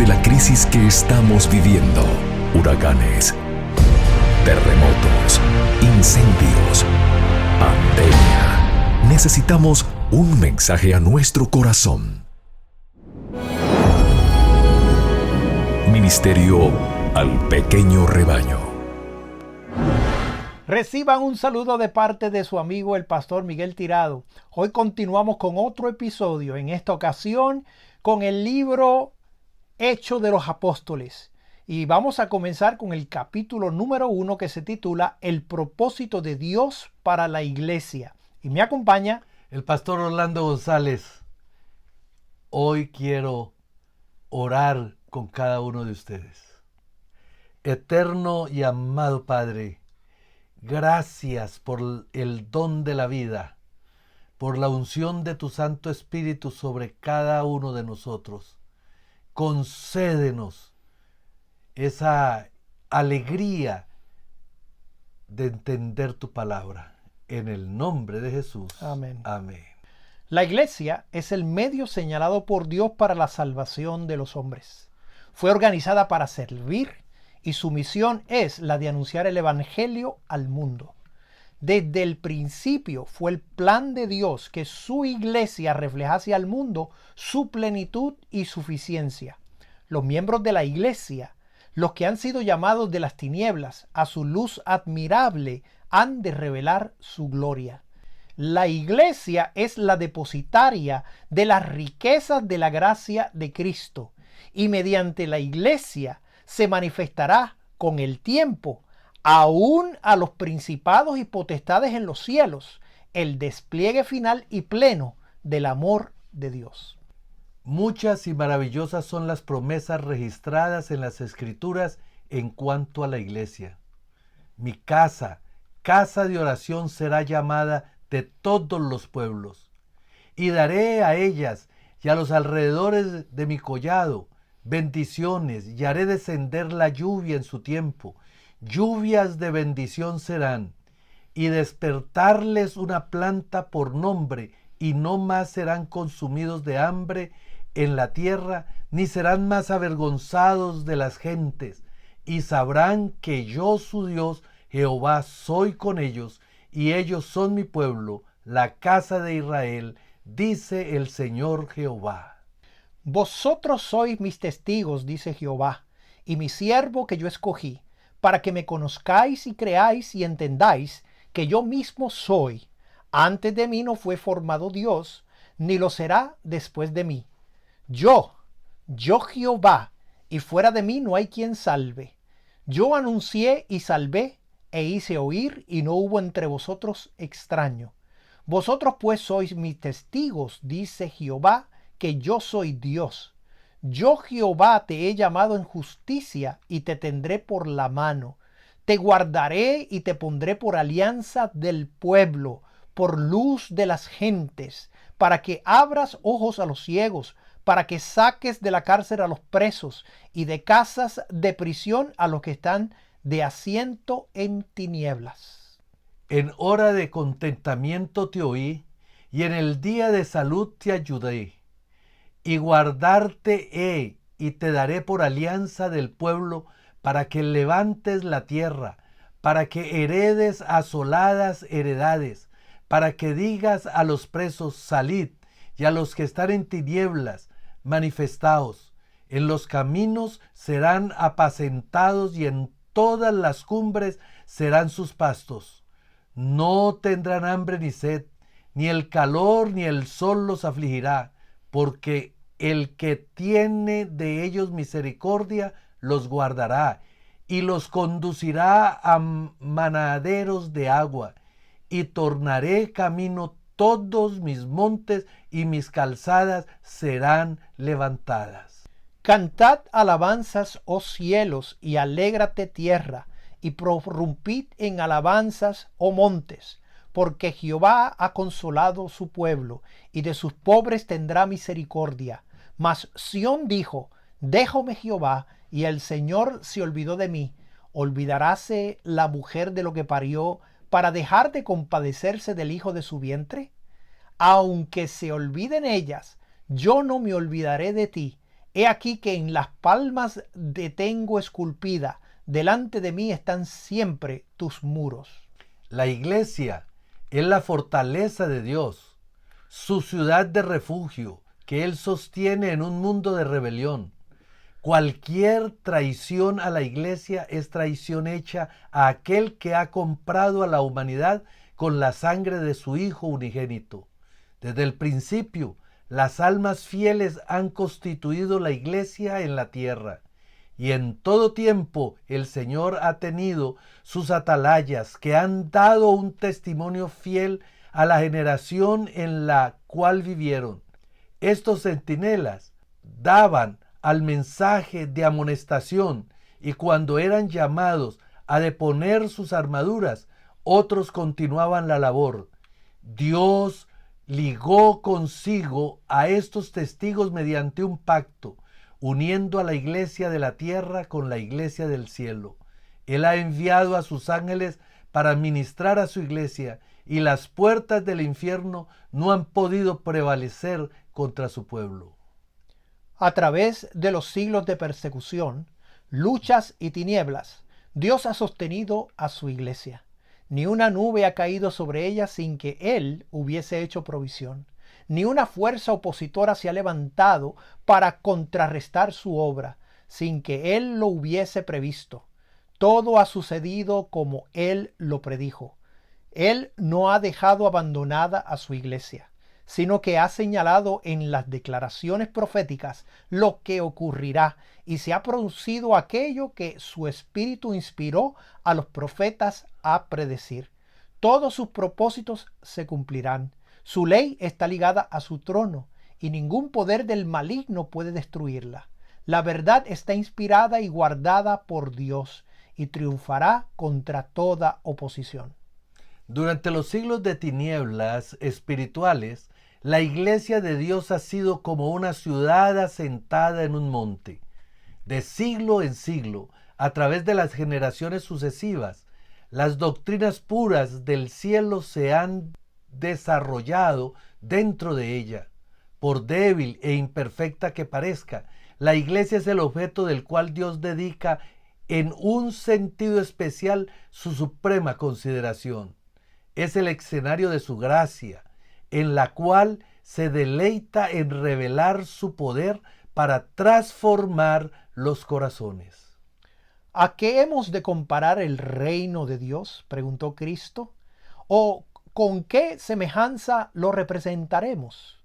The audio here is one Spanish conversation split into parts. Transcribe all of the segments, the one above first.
de la crisis que estamos viviendo. Huracanes, terremotos, incendios, pandemia. Necesitamos un mensaje a nuestro corazón. Ministerio al pequeño rebaño. Reciban un saludo de parte de su amigo el pastor Miguel Tirado. Hoy continuamos con otro episodio, en esta ocasión con el libro Hechos de los Apóstoles. Y vamos a comenzar con el capítulo número 1 que se titula El propósito de Dios para la iglesia. Y me acompaña el pastor Orlando González. Hoy quiero orar con cada uno de ustedes. Eterno y amado Padre, gracias por el don de la vida, por la unción de tu Santo Espíritu sobre cada uno de nosotros. Concédenos esa alegría de entender tu palabra. En el nombre de Jesús. Amén. Amén. La iglesia es el medio señalado por Dios para la salvación de los hombres. Fue organizada para servir y su misión es la de anunciar el evangelio al mundo. Desde el principio fue el plan de Dios que su iglesia reflejase al mundo su plenitud y suficiencia. Los miembros de la iglesia, los que han sido llamados de las tinieblas a su luz admirable, han de revelar su gloria. La iglesia es la depositaria de las riquezas de la gracia de Cristo y mediante la iglesia se manifestará con el tiempo aún a los principados y potestades en los cielos el despliegue final y pleno del amor de Dios. Muchas y maravillosas son las promesas registradas en las Escrituras en cuanto a la iglesia. Mi casa de oración será llamada de todos los pueblos, y daré a ellas y a los alrededores de mi collado bendiciones, y haré descender la lluvia en su tiempo. Lluvias de bendición serán, y despertarles una planta por nombre, y no más serán consumidos de hambre en la tierra, ni serán más avergonzados de las gentes, y sabrán que yo, su Dios, Jehová, soy con ellos, y ellos son mi pueblo, la casa de Israel, dice el Señor Jehová. Vosotros sois mis testigos, dice Jehová, y mi siervo que yo escogí, para que me conozcáis y creáis y entendáis que yo mismo soy. Antes de mí no fue formado Dios, ni lo será después de mí. Yo Jehová, y fuera de mí no hay quien salve. Yo anuncié y salvé, e hice oír, y no hubo entre vosotros extraño. Vosotros pues sois mis testigos, dice Jehová, que yo soy Dios. Yo Jehová te he llamado en justicia, y te tendré por la mano. Te guardaré y te pondré por alianza del pueblo, por luz de las gentes, para que abras ojos a los ciegos, para que saques de la cárcel a los presos, y de casas de prisión a los que están de asiento en tinieblas. En hora de contentamiento te oí, y en el día de salud te ayudé. Y guardarte he, y te daré por alianza del pueblo, para que levantes la tierra, para que heredes asoladas heredades, para que digas a los presos, salid, y a los que están en tinieblas, manifestaos. En los caminos serán apacentados, y en todas las cumbres serán sus pastos. No tendrán hambre ni sed, ni el calor ni el sol los afligirá, porque el que tiene de ellos misericordia los guardará, y los conducirá a manaderos de agua, y tornaré camino todos mis montes, y mis calzadas serán levantadas. Cantad alabanzas, oh cielos, y alégrate tierra, y prorrumpid en alabanzas, oh montes, porque Jehová ha consolado su pueblo, y de sus pobres tendrá misericordia. Mas Sión dijo, déjome Jehová, y el Señor se olvidó de mí. ¿Olvidaráse la mujer de lo que parió, para dejar de compadecerse del hijo de su vientre? Aunque se olviden ellas, yo no me olvidaré de ti. He aquí que en las palmas te tengo esculpida, delante de mí están siempre tus muros. La iglesia es la fortaleza de Dios, su ciudad de refugio que Él sostiene en un mundo de rebelión. Cualquier traición a la iglesia es traición hecha a aquel que ha comprado a la humanidad con la sangre de su Hijo unigénito. Desde el principio, las almas fieles han constituido la iglesia en la tierra. Y en todo tiempo el Señor ha tenido sus atalayas que han dado un testimonio fiel a la generación en la cual vivieron. Estos centinelas daban al mensaje de amonestación, y cuando eran llamados a deponer sus armaduras, otros continuaban la labor. Dios ligó consigo a estos testigos mediante un pacto, uniendo a la iglesia de la tierra con la iglesia del cielo. Él ha enviado a sus ángeles para ministrar a su iglesia, y las puertas del infierno no han podido prevalecer contra su pueblo. A través de los siglos de persecución, luchas y tinieblas, Dios ha sostenido a su iglesia. Ni una nube ha caído sobre ella sin que Él hubiese hecho provisión. Ni una fuerza opositora se ha levantado para contrarrestar su obra, sin que Él lo hubiese previsto. Todo ha sucedido como Él lo predijo. Él no ha dejado abandonada a su iglesia, sino que ha señalado en las declaraciones proféticas lo que ocurrirá, y se ha producido aquello que su espíritu inspiró a los profetas a predecir. Todos sus propósitos se cumplirán. Su ley está ligada a su trono, y ningún poder del maligno puede destruirla. La verdad está inspirada y guardada por Dios, y triunfará contra toda oposición. Durante los siglos de tinieblas espirituales, la iglesia de Dios ha sido como una ciudad asentada en un monte. De siglo en siglo, a través de las generaciones sucesivas, las doctrinas puras del cielo se han desarrollado dentro de ella. Por débil e imperfecta que parezca, la iglesia es el objeto del cual Dios dedica en un sentido especial su suprema consideración. Es el escenario de su gracia, en la cual se deleita en revelar su poder para transformar los corazones. ¿A qué hemos de comparar el reino de Dios?, preguntó Cristo. ¿O con qué semejanza lo representaremos?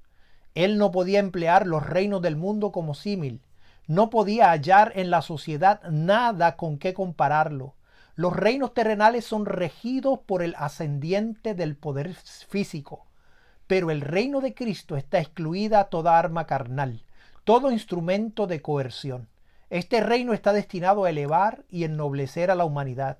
Él no podía emplear los reinos del mundo como símil. No podía hallar en la sociedad nada con qué compararlo. Los reinos terrenales son regidos por el ascendiente del poder físico, pero el reino de Cristo está excluida toda arma carnal, todo instrumento de coerción. Este reino está destinado a elevar y ennoblecer a la humanidad.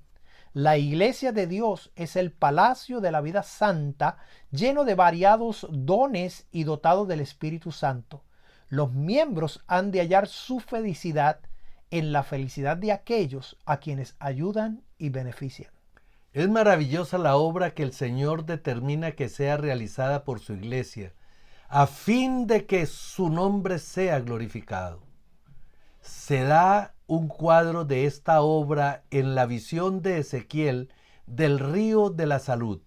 La iglesia de Dios es el palacio de la vida santa, lleno de variados dones y dotado del Espíritu Santo. Los miembros han de hallar su felicidad en la felicidad de aquellos a quienes ayudan y benefician. Es maravillosa la obra que el Señor determina que sea realizada por su iglesia, a fin de que su nombre sea glorificado. Se da un cuadro de esta obra en la visión de Ezequiel del río de la salud.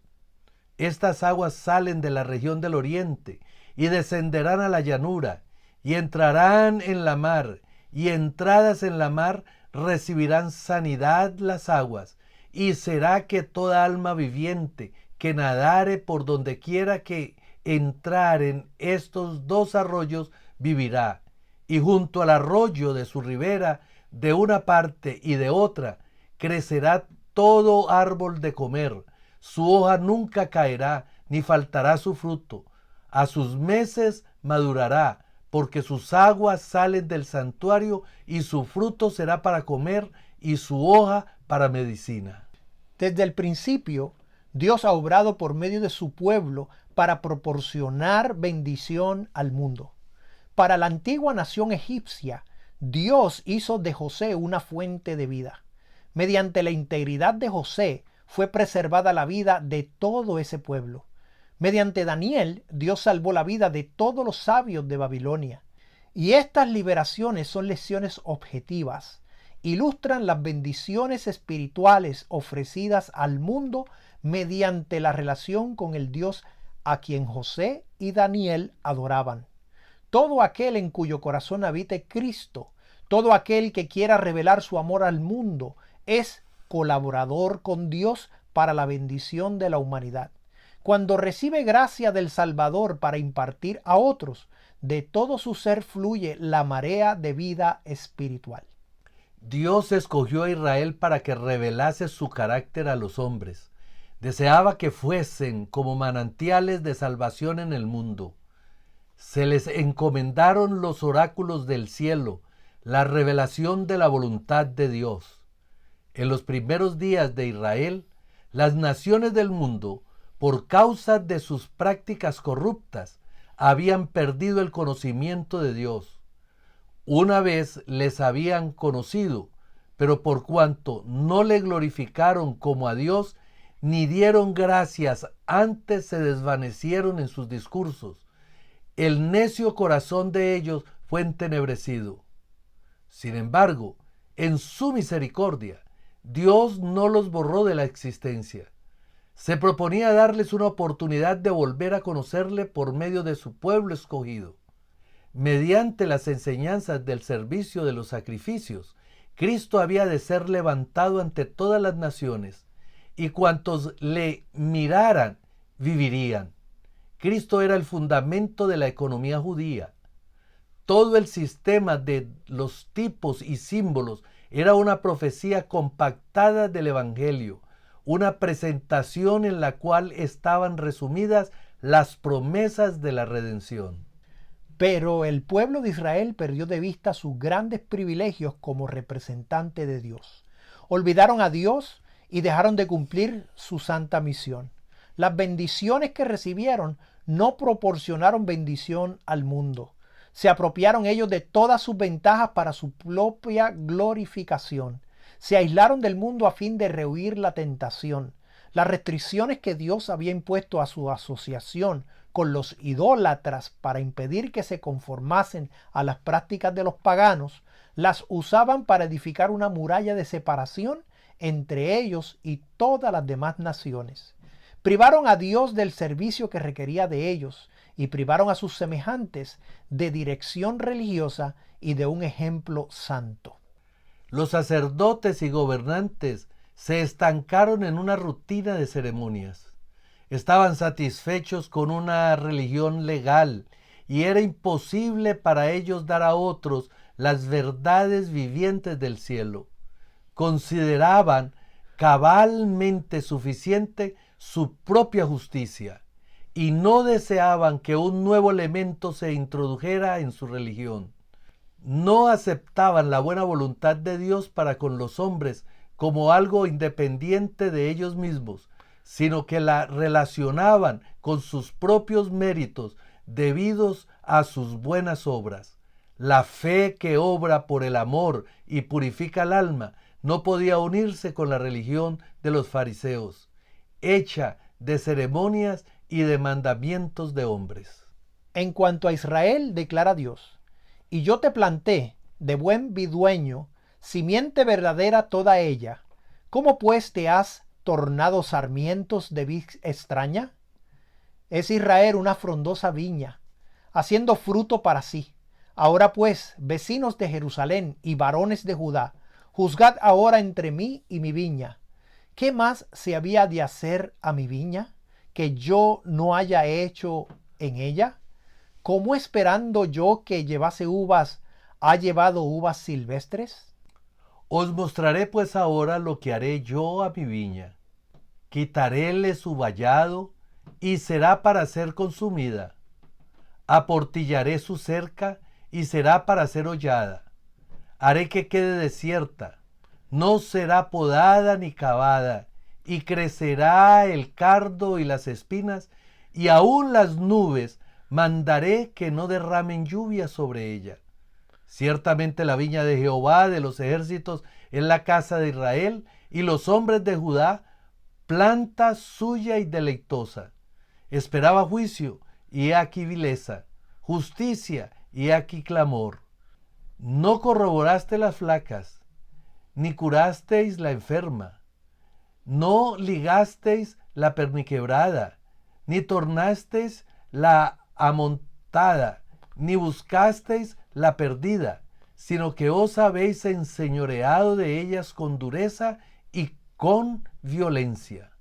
Estas aguas salen de la región del oriente y descenderán a la llanura y entrarán en la mar, y entradas en la mar recibirán sanidad las aguas, y será que toda alma viviente que nadare por donde quiera que entraren estos dos arroyos vivirá. Y junto al arroyo de su ribera, de una parte y de otra, crecerá todo árbol de comer. Su hoja nunca caerá, ni faltará su fruto. A sus meses madurará, porque sus aguas salen del santuario, y su fruto será para comer, y su hoja para medicina. Desde el principio, Dios ha obrado por medio de su pueblo para proporcionar bendición al mundo. Para la antigua nación egipcia, Dios hizo de José una fuente de vida. Mediante la integridad de José fue preservada la vida de todo ese pueblo. Mediante Daniel, Dios salvó la vida de todos los sabios de Babilonia. Y estas liberaciones son lecciones objetivas. Ilustran las bendiciones espirituales ofrecidas al mundo mediante la relación con el Dios a quien José y Daniel adoraban. Todo aquel en cuyo corazón habite Cristo, todo aquel que quiera revelar su amor al mundo, es colaborador con Dios para la bendición de la humanidad. Cuando recibe gracia del Salvador para impartir a otros, de todo su ser fluye la marea de vida espiritual. Dios escogió a Israel para que revelase su carácter a los hombres. Deseaba que fuesen como manantiales de salvación en el mundo. Se les encomendaron los oráculos del cielo, la revelación de la voluntad de Dios. En los primeros días de Israel, las naciones del mundo, por causa de sus prácticas corruptas, habían perdido el conocimiento de Dios. Una vez les habían conocido, pero por cuanto no le glorificaron como a Dios, ni dieron gracias, antes se desvanecieron en sus discursos. El necio corazón de ellos fue entenebrecido. Sin embargo, en su misericordia, Dios no los borró de la existencia. Se proponía darles una oportunidad de volver a conocerle por medio de su pueblo escogido. Mediante las enseñanzas del servicio de los sacrificios, Cristo había de ser levantado ante todas las naciones, y cuantos le miraran vivirían. Cristo era el fundamento de la economía judía. Todo el sistema de los tipos y símbolos era una profecía compactada del Evangelio, una presentación en la cual estaban resumidas las promesas de la redención. Pero el pueblo de Israel perdió de vista sus grandes privilegios como representante de Dios. Olvidaron a Dios y dejaron de cumplir su santa misión. Las bendiciones que recibieron no proporcionaron bendición al mundo. Se apropiaron ellos de todas sus ventajas para su propia glorificación. Se aislaron del mundo a fin de rehuir la tentación. Las restricciones que Dios había impuesto a su asociación con los idólatras para impedir que se conformasen a las prácticas de los paganos, las usaban para edificar una muralla de separación entre ellos y todas las demás naciones. Privaron a Dios del servicio que requería de ellos y privaron a sus semejantes de dirección religiosa y de un ejemplo santo. Los sacerdotes y gobernantes se estancaron en una rutina de ceremonias. Estaban satisfechos con una religión legal y era imposible para ellos dar a otros las verdades vivientes del cielo. Consideraban cabalmente suficiente su propia justicia y no deseaban que un nuevo elemento se introdujera en su religión. No aceptaban la buena voluntad de Dios para con los hombres como algo independiente de ellos mismos, sino que la relacionaban con sus propios méritos debidos a sus buenas obras. La fe que obra por el amor y purifica el alma no podía unirse con la religión de los fariseos, hecha de ceremonias y de mandamientos de hombres. En cuanto a Israel, declara Dios: y yo te planté de buen vidueño, simiente verdadera toda ella. ¿Cómo pues te has tornado sarmientos de vid extraña? Es Israel una frondosa viña, haciendo fruto para sí. Ahora pues, vecinos de Jerusalén y varones de Judá, juzgad ahora entre mí y mi viña. ¿Qué más se había de hacer a mi viña que yo no haya hecho en ella? ¿Cómo esperando yo que llevase uvas, ha llevado uvas silvestres? Os mostraré pues ahora lo que haré yo a mi viña. Quitaréle su vallado y será para ser consumida. Aportillaré su cerca y será para ser hollada. Haré que quede desierta, no será podada ni cavada, y crecerá el cardo y las espinas, y aún las nubes mandaré que no derramen lluvia sobre ella. Ciertamente la viña de Jehová de los ejércitos es la casa de Israel, y los hombres de Judá, planta suya y deleitosa. Esperaba juicio, y he aquí vileza, justicia, y aquí clamor. No corroboraste las flacas, ni curasteis la enferma, no ligasteis la perniquebrada, ni tornasteis la amontada, ni buscasteis la perdida, sino que os habéis enseñoreado de ellas con dureza y con violencia.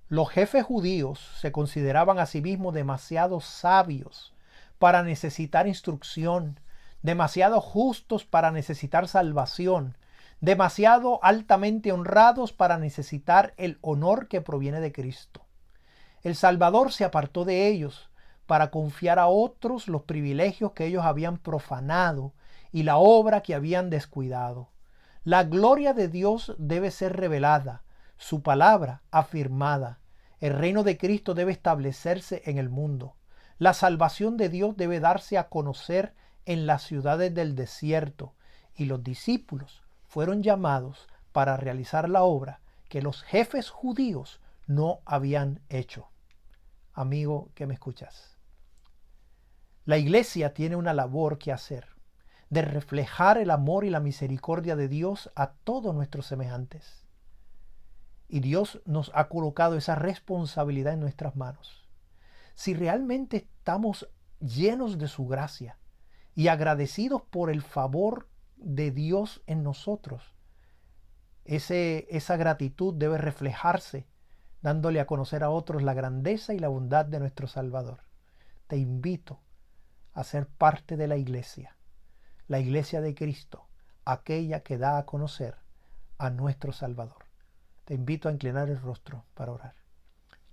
Los jefes judíos se consideraban a sí mismos demasiado sabios para necesitar instrucción, demasiado justos para necesitar salvación, demasiado altamente honrados para necesitar el honor que proviene de Cristo. El Salvador se apartó de ellos para confiar a otros los privilegios que ellos habían profanado y la obra que habían descuidado. La gloria de Dios debe ser revelada, su palabra afirmada. El reino de Cristo debe establecerse en el mundo. La salvación de Dios debe darse a conocer en las ciudades del desierto, y los discípulos fueron llamados para realizar la obra que los jefes judíos no habían hecho. Amigo que me escuchas, la iglesia tiene una labor que hacer, de reflejar el amor y la misericordia de Dios a todos nuestros semejantes. Y Dios nos ha colocado esa responsabilidad en nuestras manos. Si realmente estamos llenos de su gracia y agradecidos por el favor de Dios en nosotros, esa gratitud debe reflejarse dándole a conocer a otros la grandeza y la bondad de nuestro Salvador. Te invito a ser parte de la iglesia de Cristo, aquella que da a conocer a nuestro Salvador. Te invito a inclinar el rostro para orar.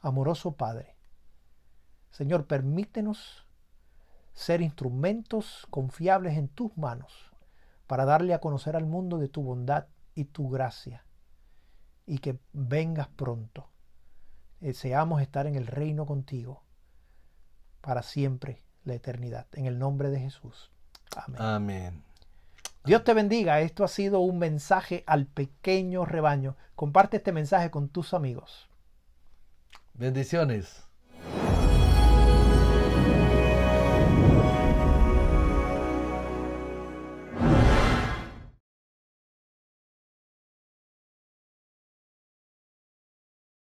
Amoroso Padre, Señor, permítenos ser instrumentos confiables en tus manos para darle a conocer al mundo de tu bondad y tu gracia, y que vengas pronto. Deseamos estar en el reino contigo para siempre, la eternidad. En el nombre de Jesús. Amén. Amén. Dios te bendiga. Esto ha sido un mensaje al pequeño rebaño. Comparte este mensaje con tus amigos. Bendiciones.